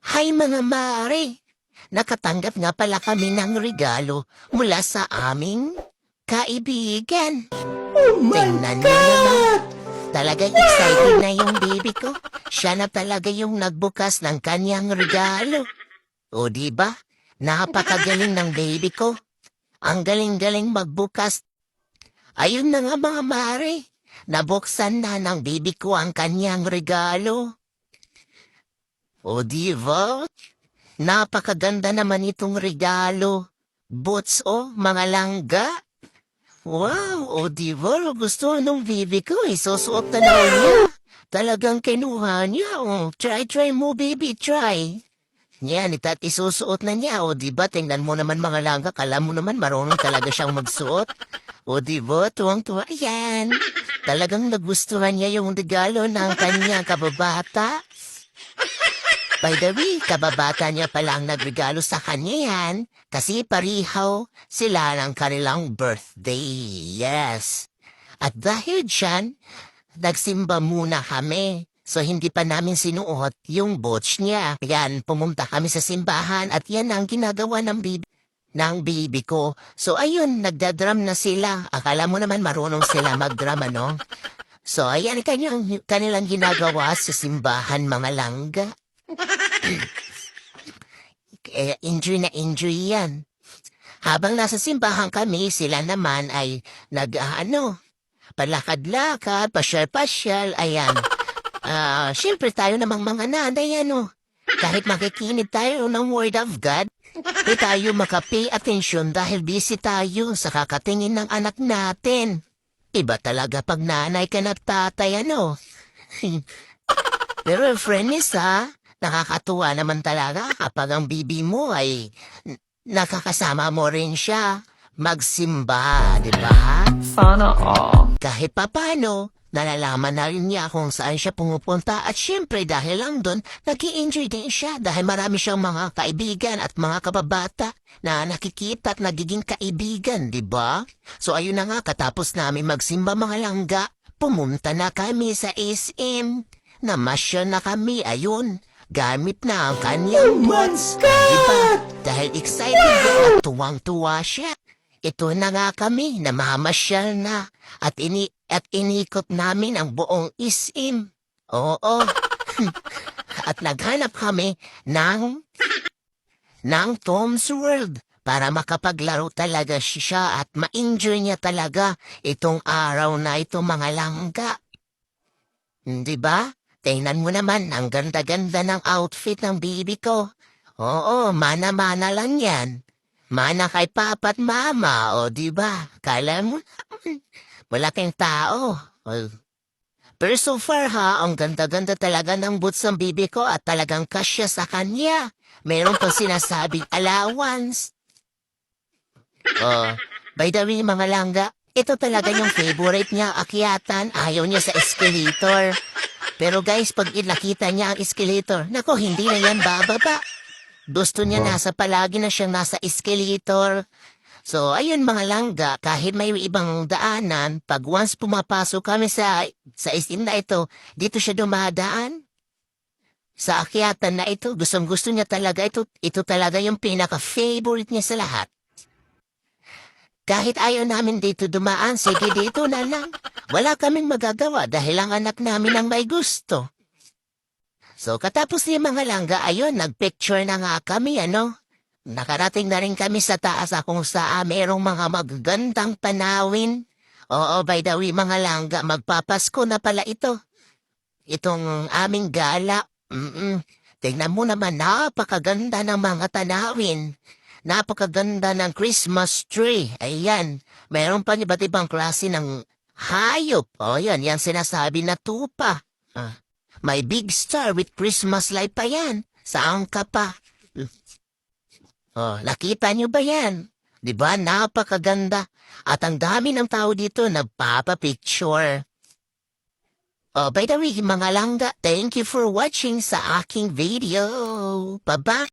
Hi mga mare! Nakatanggap nga pala kami ng regalo mula sa aming kaibigan. Oh my Tingnan niyo naman. God! Talagang excited na yung baby ko. Siya na talaga yung nagbukas ng kanyang regalo. O di ba? Napakagaling ng baby ko. Ang galing-galing magbukas. Ayun na nga mga mare. Nabuksan na ng baby ko ang kanyang regalo. O di ba? Napakaganda naman itong regalo. Boots mga langga. Wow, o di ba? Gusto nung baby ko, isusuot na daw niya. Talagang kinuha niya. Try mo baby, try. Yan, isusuot na niya. O di ba? Tingnan mo naman mga langga, kala mo naman marunong talaga siyang magsuot. O di ba? Tuwang-tuwa yan. Talagang nagustuhan niya yung regalo ng kanyang kababata. By the way, kababata niya palang nagregalo sa kanya yan kasi parihaw sila ng kanilang birthday. Yes. At dahil dyan, nagsimba muna kami. So hindi pa namin sinuot yung botch niya. Yan, pumunta kami sa simbahan at yan ang ginagawa ng baby ko. So ayun, nagdadrum na sila. Akala mo naman marunong sila magdrum, ano? So ayan, kanilang ginagawa sa simbahan, mga langga. Injury na injury yan. Habang nasa simbahan kami, sila naman ay palakad-lakad, pasyal-pasyal, ayan. Siyempre tayo namang mga nanay, kahit makikinig tayo ng Word of God, di tayo makapay attention dahil busy tayo sa kakatingin ng anak natin. Iba talaga pag nanay ka na tatay, Pero friendness, nakakatuwa naman talaga kapag ang bibi mo ay nakakasama mo rin siya magsimba, di ba? Sana all. Kahit papano, nalalaman na rin niya kung saan siya pumupunta at syempre dahil lang doon, nag-i-enjoy din siya dahil marami siyang mga kaibigan at mga kababata na nakikita at nagiging kaibigan, di ba? So ayun na nga, katapos namin magsimba mga langga, pumunta na kami sa SM. Namasya na kami, ayun. Gamit na ang kanyang boots. Diba? Dahil excited niya at tuwang-tuwa siya. Ito na nga kami, namamasyal na. At inikot namin ang buong SM. Oo. At naghanap kami ng Tom's World para makapaglaro talaga siya at ma-enjoy niya talaga itong araw na ito, mga langga. Diba? Tingnan mo naman, ang ganda-ganda ng outfit ng baby ko. Oo, mana-mana lang yan. Mana kay papa at mama, o diba? Kala mo naman, malaking tao. Pero so far ang ganda-ganda talaga ng boots ng baby ko at talagang kasya sa kanya. Meron pang sinasabing allowance. By the way, mga langga, ito talaga yung favorite niya, akyatan. Ayaw niya sa escalator. Pero guys, pag nakita niya ang escalator, nako, hindi na yan bababa. Gusto niya palagi na siyang nasa escalator. So, ayun mga langga, kahit may ibang daanan, pag once pumapasok kami sa SM na ito, dito siya dumadaan. Sa akyatan na ito, gustong-gusto niya talaga ito. Ito talaga yung pinaka-favorite niya sa lahat. Kahit ayaw namin dito dumaan, sige dito na lang. Wala kaming magagawa dahil ang anak namin ang may gusto. So katapos ni mga langga, ayun, nagpicture na nga kami, Nakarating na rin kami sa taas kung saan merong mga magagandang tanawin. Oo, by the way, mga langga, magpapasko na pala ito. Itong aming gala. Tingnan mo naman, napakaganda ng mga tanawin. Napakaganda ng Christmas tree. Ayan. Mayroon pa iba't ibang klase ng hayop. O yan sinasabi na tupa. May big star with Christmas light pa yan. Saan ka pa? Nakita niyo ba yan? Diba? Napakaganda. At ang dami ng tao dito nagpapapicture. By the way, mga langga, thank you for watching sa aking video. Bye-bye.